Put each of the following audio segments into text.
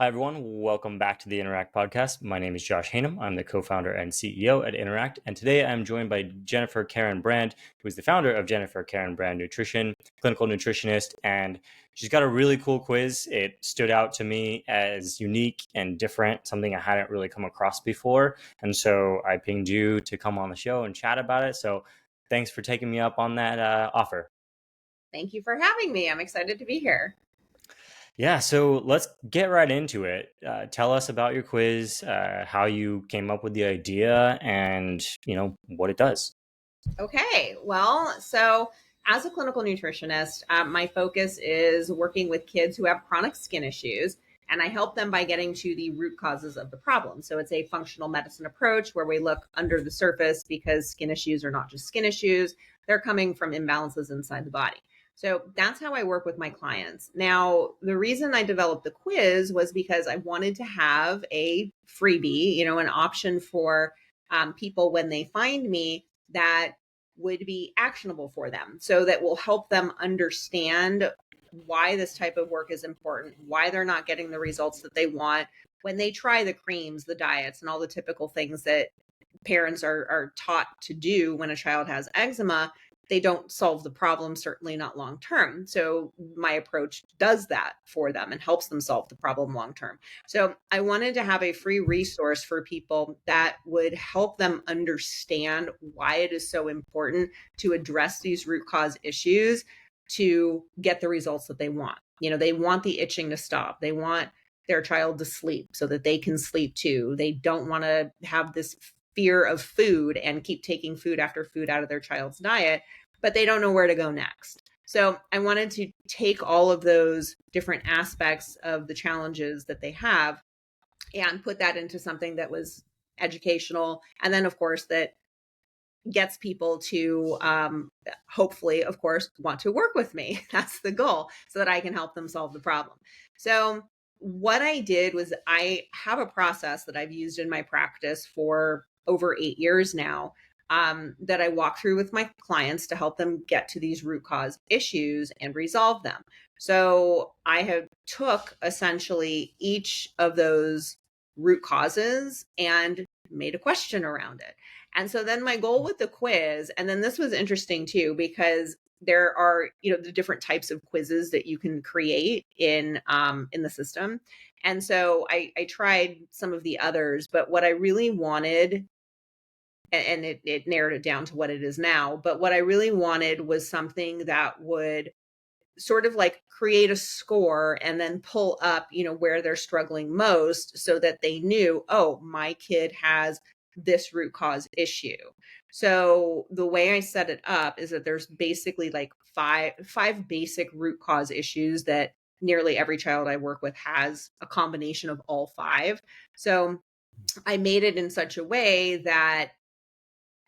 Hi, everyone. Welcome back to the Interact podcast. My name is Josh Haynam. I'm the co founder and CEO at Interact. And today I'm joined by Jennifer Karen Brand, who is the founder of Jennifer Karen Brand Nutrition, clinical nutritionist. And she's got a really cool quiz. It stood out to me as unique and different, something I hadn't really come across before. And so I pinged you to come on the show and chat about it. So thanks for taking me up on that offer. Thank you for having me. I'm excited to be here. Yeah, so let's get right into it. Tell us about your quiz, how you came up with the idea, and what it does. Okay, well, so as a clinical nutritionist, my focus is working with kids who have chronic skin issues, and I help them by getting to the root causes of the problem. So it's a functional medicine approach where we look under the surface because skin issues are not just skin issues, they're coming from imbalances inside the body. So that's how I work with my clients. Now, the reason I developed the quiz was because I wanted to have a freebie, an option for people when they find me that would be actionable for them. So that will help them understand why this type of work is important, why they're not getting the results that they want when they try the creams, the diets, and all the typical things that parents are taught to do when a child has eczema. They don't solve the problem, certainly not long term. So my approach does that for them and helps them solve the problem long term. So I wanted to have a free resource for people that would help them understand why it is so important to address these root cause issues to get the results that they want. They want the itching to stop. They want their child to sleep so that they can sleep too. They don't want to have this fear of food and keep taking food after food out of their child's diet, but they don't know where to go next. So I wanted to take all of those different aspects of the challenges that they have and put that into something that was educational. And then, of course, that gets people to hopefully, of course, want to work with me. That's the goal, so that I can help them solve the problem. So what I did was I have a process that I've used in my practice for over 8 years now, that I walk through with my clients to help them get to these root cause issues and resolve them. So I have took essentially each of those root causes and made a question around it. And so then my goal with the quiz, and then this was interesting too, because there are, the different types of quizzes that you can create in the system. And so I tried some of the others, but what I really wanted, and it narrowed it down to what it is now, but what I really wanted was something that would sort of like create a score and then pull up, where they're struggling most so that they knew, oh, my kid has this root cause issue. So the way I set it up is that there's basically like five basic root cause issues that nearly every child I work with has a combination of all five. So I made it in such a way that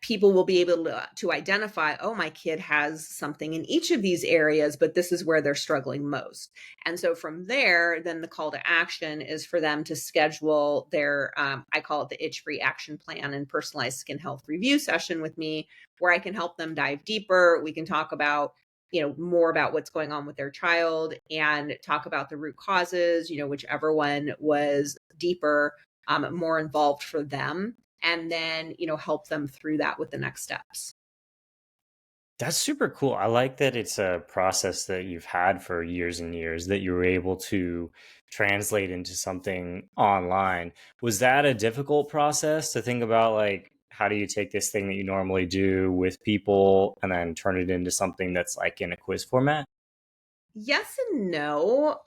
people will be able to identify, oh, my kid has something in each of these areas, but this is where they're struggling most. And so from there, then the call to action is for them to schedule their, I call it the itch free action plan and personalized skin health review session with me, where I can help them dive deeper. We can talk about, more about what's going on with their child and talk about the root causes, whichever one was deeper, more involved for them, and then, help them through that with the next steps. That's super cool. I like that it's a process that you've had for years and years that you were able to translate into something online. Was that a difficult process to think about? Like, how do you take this thing that you normally do with people and then turn it into something that's like in a quiz format? Yes and no.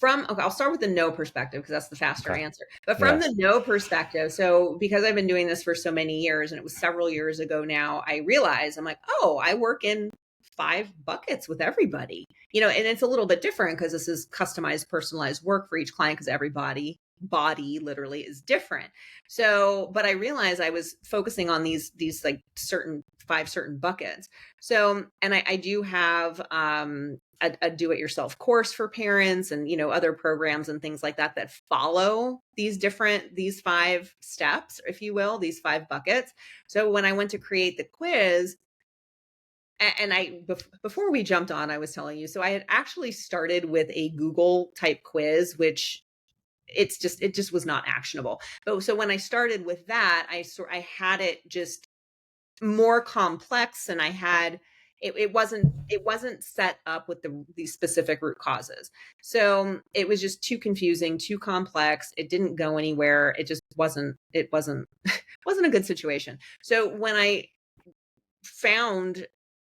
Okay, I'll start with the no perspective because that's the faster Okay. answer. But from Yeah. the no perspective, so because I've been doing this for so many years and it was several years ago now, I realized I'm like, oh, I work in five buckets with everybody. And it's a little bit different because this is customized, personalized work for each client because everybody body literally is different. So, but I realized I was focusing on these like certain buckets. So, and I do have a do-it-yourself course for parents and other programs and things like that that follow these five steps, if you will, these five buckets. So when I went to create the quiz, And before we jumped on, I was telling you, so I had actually started with a Google type quiz, which it just was not actionable. But so when I started with that, I had it just more complex, and I had it wasn't set up with these specific root causes. So it was just too confusing, too complex. It didn't go anywhere. It just wasn't a good situation. So when I found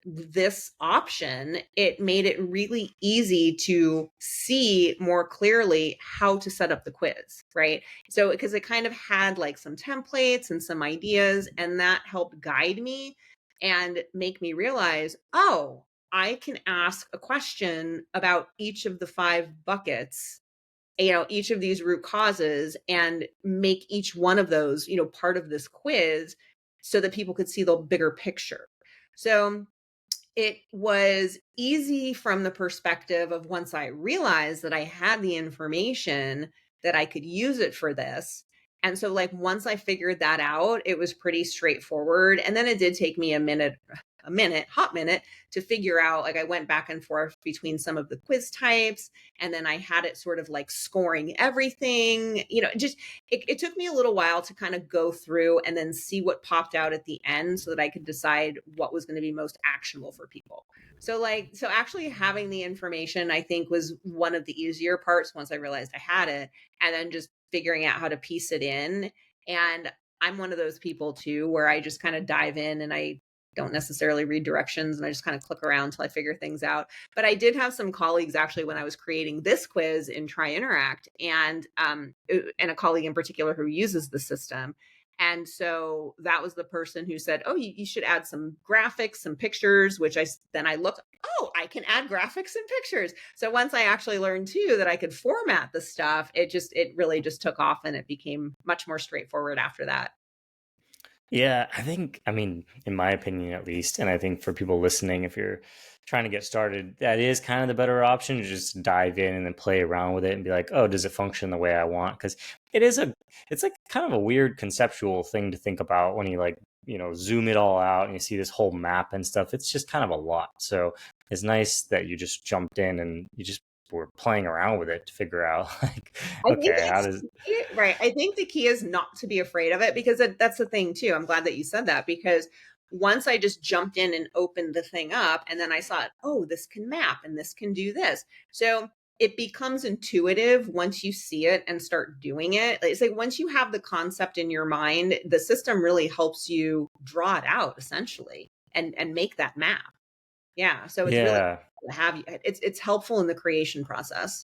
this option, it made it really easy to see more clearly how to set up the quiz, right? So, because it kind of had like some templates and some ideas, and that helped guide me and make me realize, oh, I can ask a question about each of the five buckets, each of these root causes, and make each one of those, part of this quiz so that people could see the bigger picture. So, it was easy from the perspective of once I realized that I had the information that I could use it for this. And so, like, once I figured that out, it was pretty straightforward. And then it did take me hot minute to figure out, like, I went back and forth between some of the quiz types, and then I had it sort of like scoring everything. It took me a little while to kind of go through and then see what popped out at the end so that I could decide what was going to be most actionable for people. So actually having the information, I think, was one of the easier parts once I realized I had it, and then just figuring out how to piece it in. And I'm one of those people too, where I just kind of dive in and I don't necessarily read directions, and I just kind of click around until I figure things out. But I did have some colleagues actually when I was creating this quiz in Try Interact, and a colleague in particular who uses the system. And so that was the person who said, "Oh, you should add some graphics, some pictures," which I looked, oh, I can add graphics and pictures. So once I actually learned too that I could format the stuff, it really just took off, and it became much more straightforward after that. Yeah, I think, I mean, in my opinion at least, and I think for people listening, if you're trying to get started, that is kind of the better option to just dive in and then play around with it and be like, oh, does it function the way I want? Because it's like kind of a weird conceptual thing to think about when you like, zoom it all out and you see this whole map and stuff. It's just kind of a lot. So it's nice that you just jumped in and you just were playing around with it to figure out like, I think okay, how that's does, right. I think the key is not to be afraid of it, because that's the thing too. I'm glad that you said that, because once I just jumped in and opened the thing up, and then I saw, oh, this can map and this can do this. So it becomes intuitive once you see it and start doing it. It's like once you have the concept in your mind, the system really helps you draw it out essentially and make that map. Yeah. So it's really yeah. to have you. It's helpful in the creation process.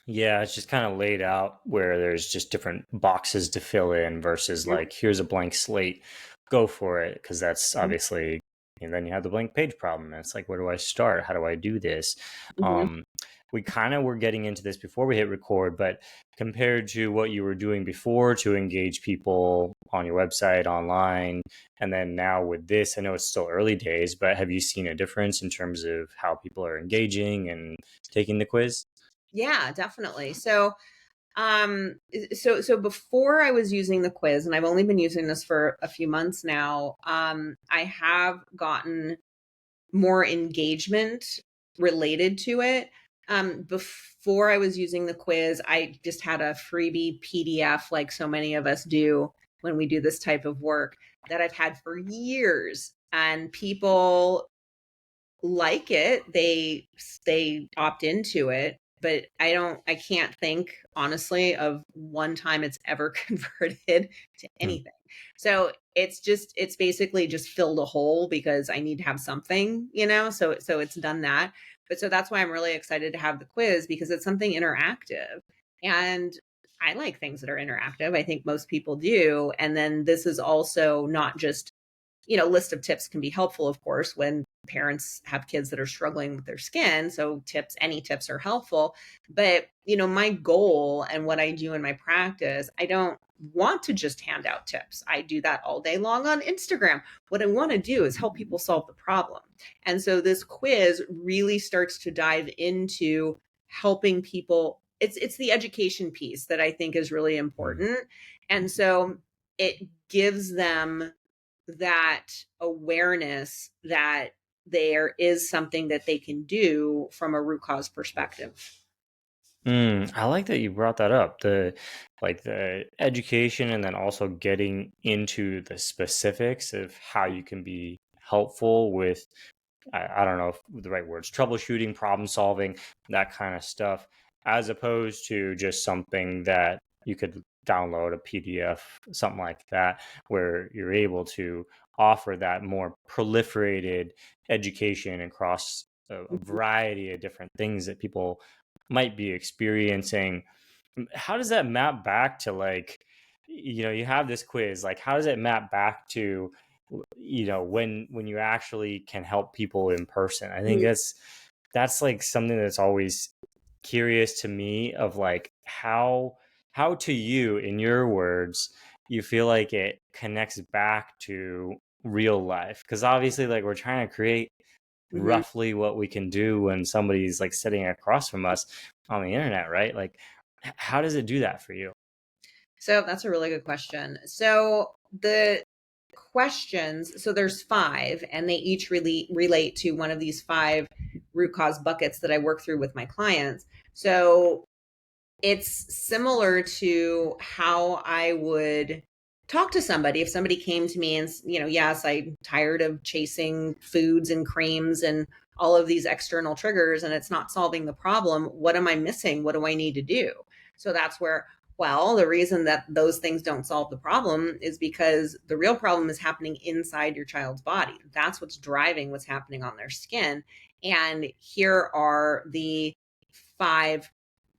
Yeah, it's just kind of laid out where there's just different boxes to fill in versus like, here's a blank slate, go for it. Because that's Mhm. obviously, and then you have the blank page problem. And it's like, where do I start? How do I do this? Mhm. Um, we kind of were getting into this before we hit record, but compared to what you were doing before to engage people on your website, online, and then now with this, I know it's still early days, but have you seen a difference in terms of how people are engaging and taking the quiz? Yeah, definitely. So before I was using the quiz, and I've only been using this for a few months now, I have gotten more engagement related to it. Before I was using the quiz, I just had a freebie PDF, like so many of us do when we do this type of work, that I've had for years. And people like it. They opt into it, but I can't think honestly of one time it's ever converted to Hmm. anything. So it's basically just filled a hole because I need to have something, so it's done that. But so that's why I'm really excited to have the quiz, because it's something interactive. And I like things that are interactive. I think most people do. And then this is also not just, list of tips can be helpful, of course, when parents have kids that are struggling with their skin. So any tips are helpful. But, my goal and what I do in my practice, I don't want to just hand out tips. I do that all day long on Instagram. What I want to do is help people solve the problem. And so this quiz really starts to dive into helping people. It's the education piece that I think is really Hmm. important. And so it gives them that awareness that there is something that they can do from a root cause perspective. I like that you brought that up. The education and then also getting into the specifics of how you can be helpful with I don't know if the right words, troubleshooting, problem solving, that kind of stuff, as opposed to just something that you could download a PDF, something like that, where you're able to offer that more proliferated education across a variety of different things that people might be experiencing. How does that map back to, like, you have this quiz, like how does it map back to when you actually can help people in person? I think that's like something that's always curious to me, of like how to you, in your words, you feel like it connects back to real life, because obviously like we're trying to create Mm-hmm. roughly what we can do when somebody's like sitting across from us on the internet, right? Like how does it do that for you? So that's a really good question. So the questions, so there's five, and they each really relate to one of these five root cause buckets that I work through with my clients. So it's similar to how I would talk to somebody if somebody came to me and, yes, I'm tired of chasing foods and creams and all of these external triggers and it's not solving the problem. What am I missing? What do I need to do? So that's where, well, the reason that those things don't solve the problem is because the real problem is happening inside your child's body. That's what's driving what's happening on their skin. And here are the five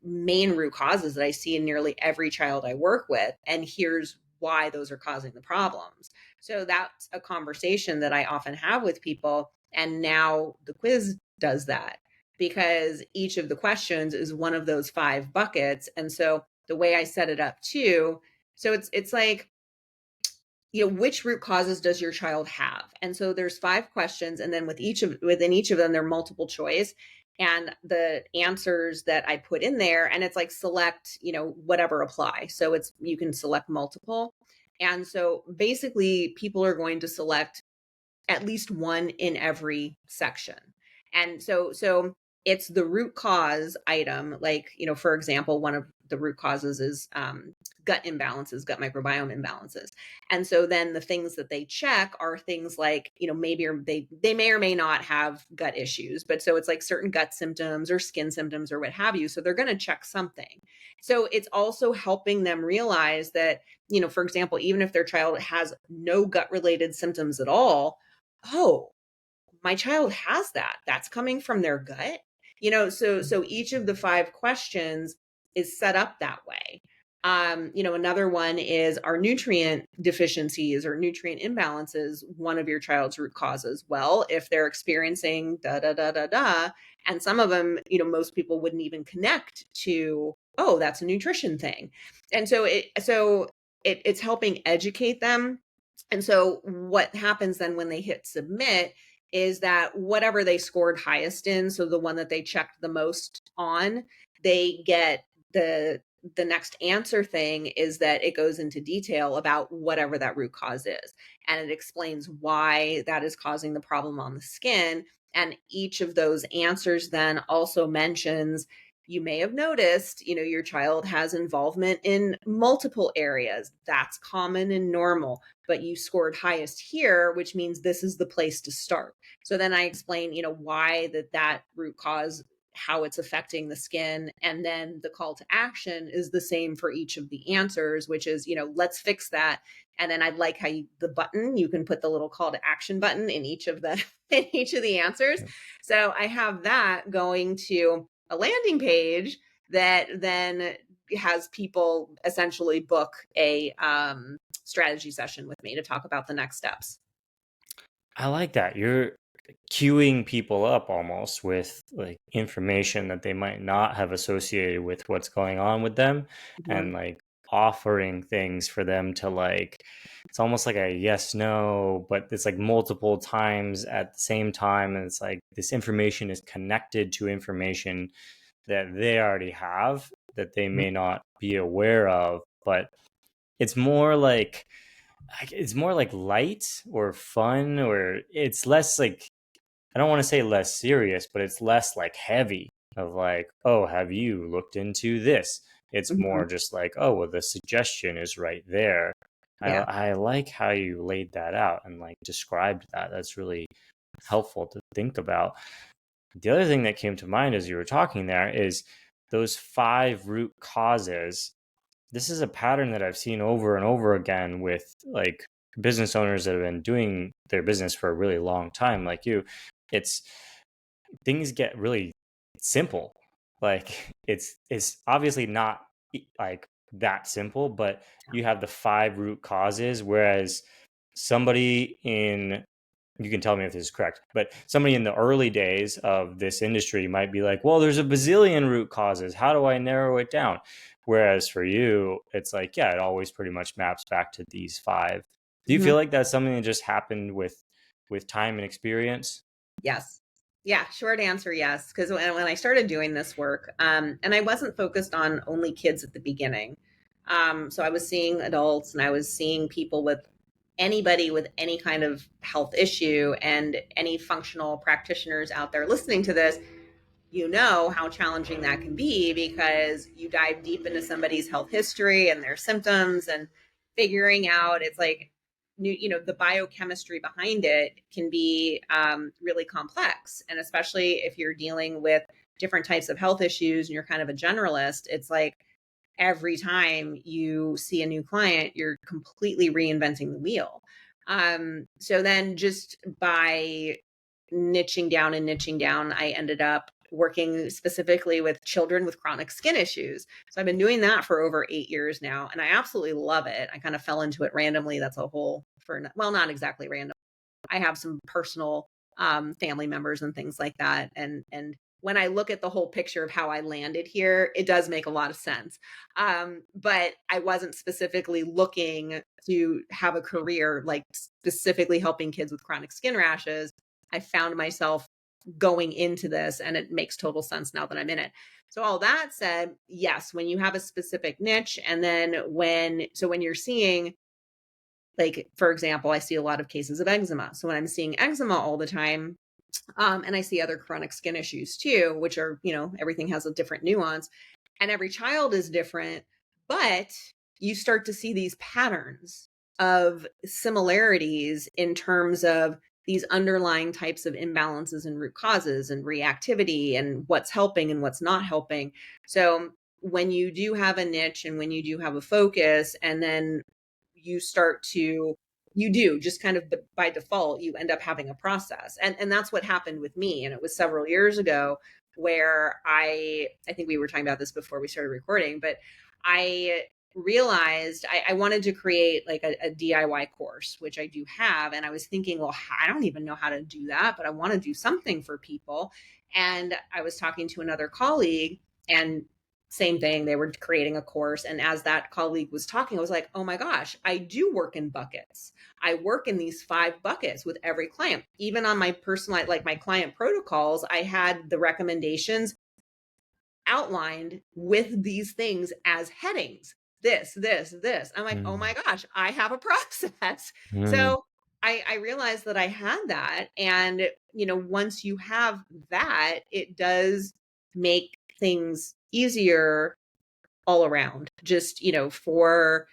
main root causes that I see in nearly every child I work with. And here's why those are causing the problems. So that's a conversation that I often have with people. And now the quiz does that, because each of the questions is one of those five buckets. And so the way I set it up too, so it's like, which root causes does your child have? And so there's five questions, and then within each of them, they're multiple choice. And the answers that I put in there, and it's like select, whatever apply. So you can select multiple. And so basically people are going to select at least one in every section. And so it's the root cause item. Like, for example, one of the root causes is gut imbalances, gut microbiome imbalances. And so then the things that they check are things like, maybe they may or may not have gut issues, but so it's like certain gut symptoms or skin symptoms or what have you. So they're going to check something. So it's also helping them realize that, for example, even if their child has no gut related symptoms at all, oh, my child has that. That's coming from their gut. So each of the five questions is set up that way. Another one is, are nutrient deficiencies or nutrient imbalances one of your child's root causes? Well, if they're experiencing da da da da da, and some of them, most people wouldn't even connect to, oh, that's a nutrition thing. And it's helping educate them. And so what happens then when they hit submit is that whatever they scored highest in, so the one that they checked the most on, they get the next answer thing is that it goes into detail about whatever that root cause is. And it explains why that is causing the problem on the skin. And each of those answers then also mentions, you may have noticed, your child has involvement in multiple areas. That's common and normal, but you scored highest here, which means this is the place to start. So then I explain, why that root cause, how it's affecting the skin. And then the call to action is the same for each of the answers, which is, let's fix that. And then I like how you can put the little call to action button in each of the in each of the answers. So I have that going to a landing page that then has people essentially book a strategy session with me to talk about the next steps. I like that. You're queuing people up almost with like information that they might not have associated with what's going on with them, Mhm. and like offering things for them to like, it's almost like a yes no, but it's like multiple times at the same time, and it's like this information is connected to information that they already have that they may not be aware of, but it's more like it's more like light or fun, or it's less like I don't want to say less serious, but it's less like heavy of like, oh, have you looked into this? It's Mhm. more just like, oh, well, the suggestion is right there. Yeah. I like how you laid that out and like described that. That's really helpful to think about. The other thing that came to mind as you were talking there is those 5 root causes. This is a pattern that I've seen over and over again with like business owners that have been doing their business for a really long time, like you. It's things get really simple. Like it's obviously not like that simple, but you have the 5 root causes, whereas somebody in you can tell me if this is correct, but somebody in the early days of this industry might be like, well, there's a bazillion root causes. How do I narrow it down? Whereas for you, it's like, yeah, it always pretty much maps back to these 5. Do you Mhm. feel like that's something that just happened with time and experience? Yes. Yeah, short answer, yes. Because when I started doing this work, and I wasn't focused on only kids at the beginning. So I was seeing adults and I was seeing people with anybody with any kind of health issue, and any functional practitioners out there listening to this, you know how challenging that can be, because you dive deep into somebody's health history and their symptoms, and figuring out, it's like, the biochemistry behind it can be really complex. And especially if you're dealing with different types of health issues and you're kind of a generalist, it's like every time you see a new client, you're completely reinventing the wheel. So then, just by niching down, I ended up working specifically with children with chronic skin issues. So I've been doing that for over 8 years now, and I absolutely love it. I kind of fell into it randomly. That's a whole well, not exactly random. I have some personal family members and things like that, and when I look at the whole picture of how I landed here, it does make a lot of sense. But I wasn't specifically looking to have a career like specifically helping kids with chronic skin rashes. I found myself going into this, and it makes total sense now that I'm in it. So all that said, yes, when you have a specific niche, and then when you're seeing, like, for example, I see a lot of cases of eczema. So when I'm seeing eczema all the time, and I see other chronic skin issues too, which are, everything has a different nuance, and every child is different, but you start to see these patterns of similarities in terms of these underlying types of imbalances and root causes and reactivity and what's helping and what's not helping. So when you do have a niche and when you do have a focus, and then you start to you do just kind of by default, you end up having a process, and that's what happened with me. And it was several years ago where I think we were talking about this before we started recording, but I realized I wanted to create like a DIY course, which I do have. And I was thinking, well, I don't even know how to do that, but I want to do something for people. And I was talking to another colleague, and same thing, they were creating a course. And as that colleague was talking, I was like, oh my gosh, I do work in buckets. I work in these 5 buckets with every client. Even on my personal, like my client protocols, I had the recommendations outlined with these things as headings. This. I'm like, oh Mm. my gosh, I have a process. Mm. So I realized that I had that. And, once you have that, it does make things easier all around. Just, for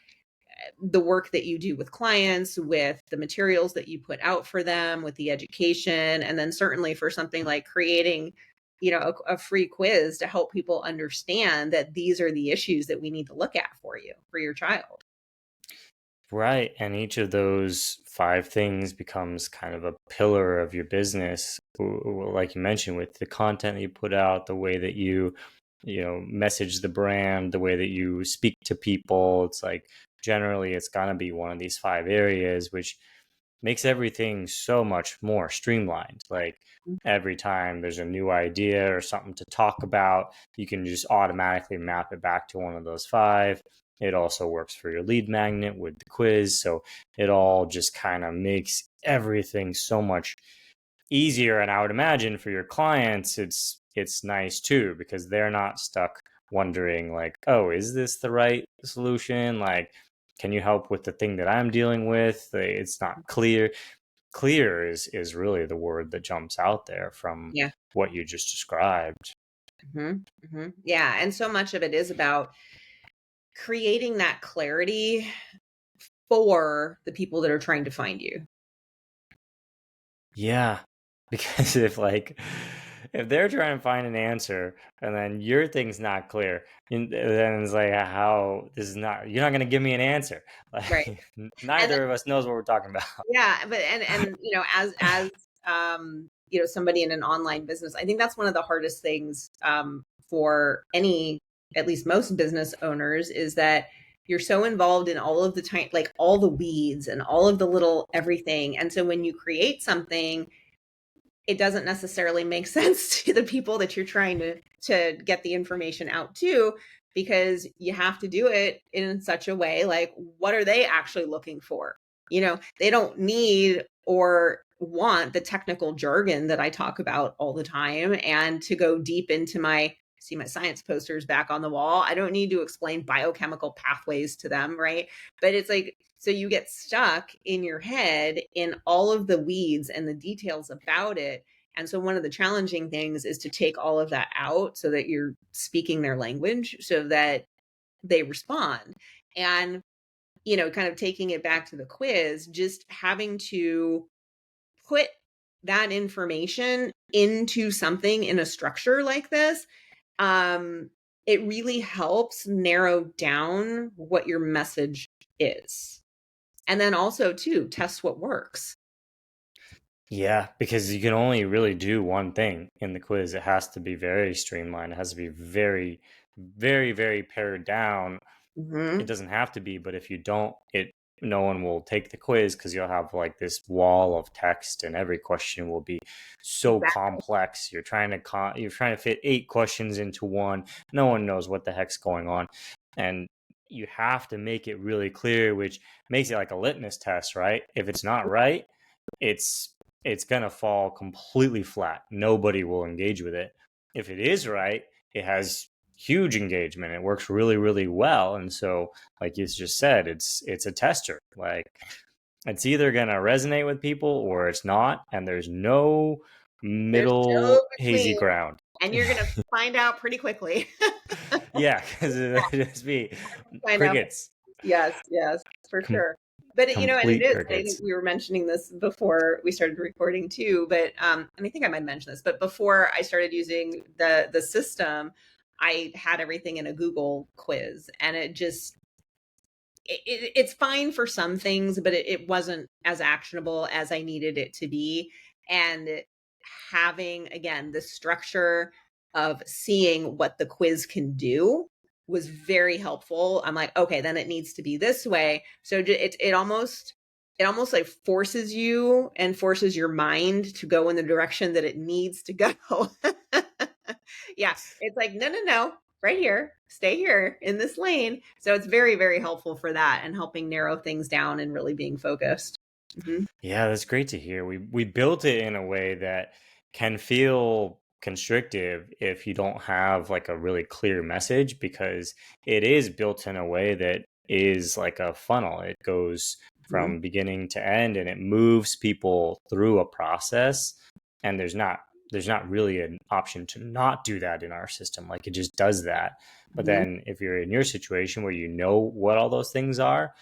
the work that you do with clients, with the materials that you put out for them, with the education, and then certainly for something like creating, a free quiz to help people understand that these are the issues that we need to look at for you, for your child. Right. And each of those 5 things becomes kind of a pillar of your business. Like you mentioned, with the content that you put out, the way that you message the brand, the way that you speak to people. It's like generally it's gonna be one of these 5 areas, which makes everything so much more streamlined. Like every time there's a new idea or something to talk about, you can just automatically map it back to one of those 5. It also works for your lead magnet with the quiz. So it all just kind of makes everything so much easier. And I would imagine for your clients, it's nice too, because they're not stuck wondering like, oh, is this the right solution? Like, can you help with the thing that I'm dealing with? It's not clear. clear is really the word that jumps out there from Yeah. what you just described. Yeah. And so much of it is about creating that clarity for the people that are trying to find you. Yeah, because if they're trying to find an answer and then your thing's not clear, then it's like how this is not you're not going to give me an answer. Right. Like And neither of us knows what we're talking about. yeah, but and somebody in an online business, I think that's one of the hardest things for any, at least most business owners, is that you're so involved in all of the time, like all the weeds and all of the little everything. And so when you create something, it doesn't necessarily make sense to the people that you're trying to get the information out to, because you have to do it in such a way, like what are they actually looking for? They don't need or want the technical jargon that I talk about all the time, and to go deep into my see my science posters back on the wall. I don't need to explain biochemical pathways to them, right? But it's like, so you get stuck in your head in all of the weeds and the details about it. And so one of the challenging things is to take all of that out so that you're speaking their language so that they respond. And, kind of taking it back to the quiz, just having to put that information into something in a structure like this, it really helps narrow down what your message is. And then also too, test what works. Yeah, because you can only really do one thing in the quiz. It has to be very streamlined. It has to be very, very, very pared down. It Mm-hmm. doesn't have to be, but if you don't, no one will take the quiz because you'll have like this wall of text, and every question will be so Exactly. complex. You're trying to fit 8 questions into one. No one knows what the heck's going on, and you have to make it really clear, which makes it like a litmus test, right? If it's not right, it's it's gonna fall completely flat. Nobody will engage with it. If it is right, it has huge engagement. It works really, really well. And so, like you just said, it's a tester. Like it's either gonna resonate with people or it's not, and there's no There's no middle hazy between, ground. and you're gonna find out pretty quickly. Yeah, because it'll just be Find out. crickets, Yes, yes, for Com- sure. But and it complete is. I think crickets. we were mentioning this before we started recording too. But and I think I might mention this. But before I started using the system, I had everything in a Google quiz, and it just it's fine for some things, but it wasn't as actionable as I needed it to be. And having, again, the structure of seeing what the quiz can do was very helpful. I'm like, okay, then it needs to be this way. So it almost like forces you and forces your mind to go in the direction that it needs to go. Yeah, it's like, no, no, no, right here, stay here in this lane. So it's very, very helpful for that and helping narrow things down and really being focused. Mm-hmm. Yeah, that's great to hear. We built it in a way that can feel constrictive if you don't have like a really clear message, because it is built in a way that is like a funnel. It goes Mm-hmm. from beginning to end and it moves people through a process, and there's not really an option to not do that in our system. Like it just does that. But Mm-hmm. then if you're in your situation where you know what all those things are,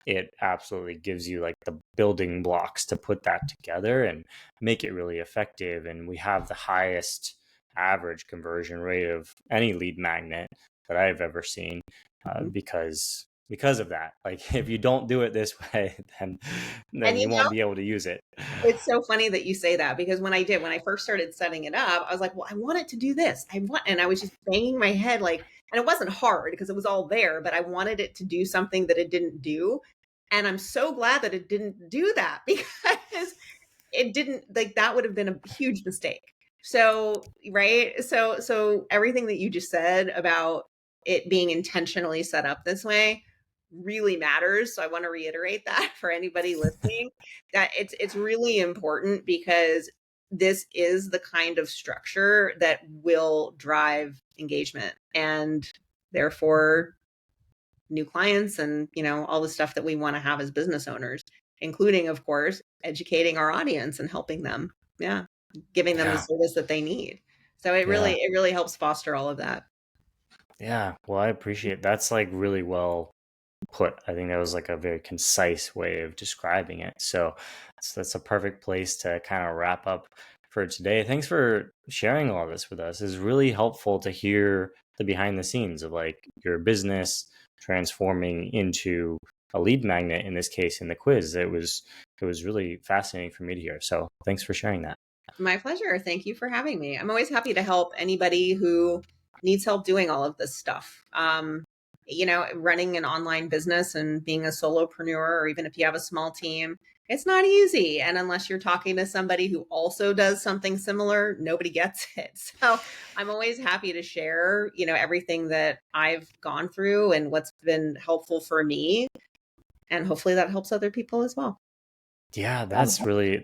it absolutely gives you like the building blocks to put that together and make it really effective. And we have the highest average conversion rate of any lead magnet that I've ever seen, Mm-hmm. because of that. Like if you don't do it this way, then And you won't be able to use it. it's so funny that you say that, because when I first started setting it up, I was like, well, I want it to do this. And I was just banging my head like, and it wasn't hard because it was all there, but I wanted it to do something that it didn't do. And I'm so glad that it didn't do that, because it didn't, like, that would have been a huge mistake. So, right. So everything that you just said about it being intentionally set up this way really matters. So I want to reiterate that for anybody listening, that it's really important, because this is the kind of structure that will drive engagement, and therefore new clients, and all the stuff that we want to have as business owners. including, of course, educating our audience and helping them. Yeah. Giving them the Yeah. service that they need. So it Yeah. really helps foster all of that. Yeah. Well, I appreciate that's like really well put. I think that was like a very concise way of describing it. So that's a perfect place to kind of wrap up for today. Thanks for sharing all this with us. It's really helpful to hear the behind the scenes of like your business transforming into a lead magnet, in this case in the quiz. It was really fascinating for me to hear. So thanks for sharing that. My pleasure. Thank you for having me. I'm always happy to help anybody who needs help doing all of this stuff. Running an online business and being a solopreneur, or even if you have a small team, it's not easy. And unless you're talking to somebody who also does something similar, nobody gets it. So I'm always happy to share, everything that I've gone through and what's been helpful for me. And hopefully that helps other people as well. Yeah, that's really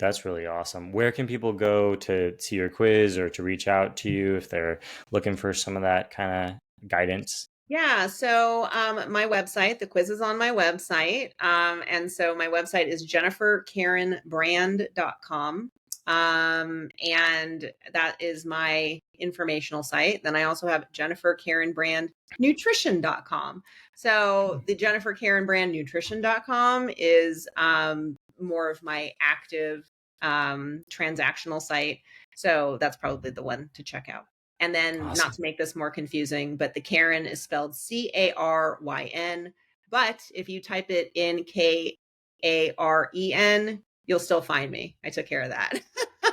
awesome. Where can people go to see your quiz or to reach out to you if they're looking for some of that kind of guidance? Yeah. So my website, the quiz is on my website. And so my website is jenniferkarenbrand.com. And that is my informational site. Then I also have jenniferkarenbrandnutrition.com. So the jenniferkarenbrandnutrition.com is more of my active transactional site. So that's probably the one to check out. And then, not Awesome. to make this more confusing, but the Karen is spelled Caryn. But if you type it in Karen, you'll still find me. I took care of that.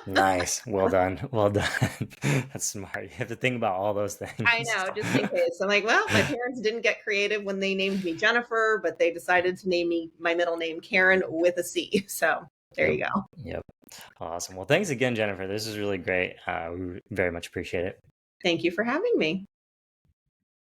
Nice. Well done. Well done. That's smart. You have to think about all those I things. know, just in case. I'm like, well, my parents didn't get creative when they named me Jennifer, but they decided to name me my middle name Karen with a C. So there Yep. you go. Yep. Awesome. Well, thanks again, Jennifer. This is really great. We very much appreciate it. Thank you for having me.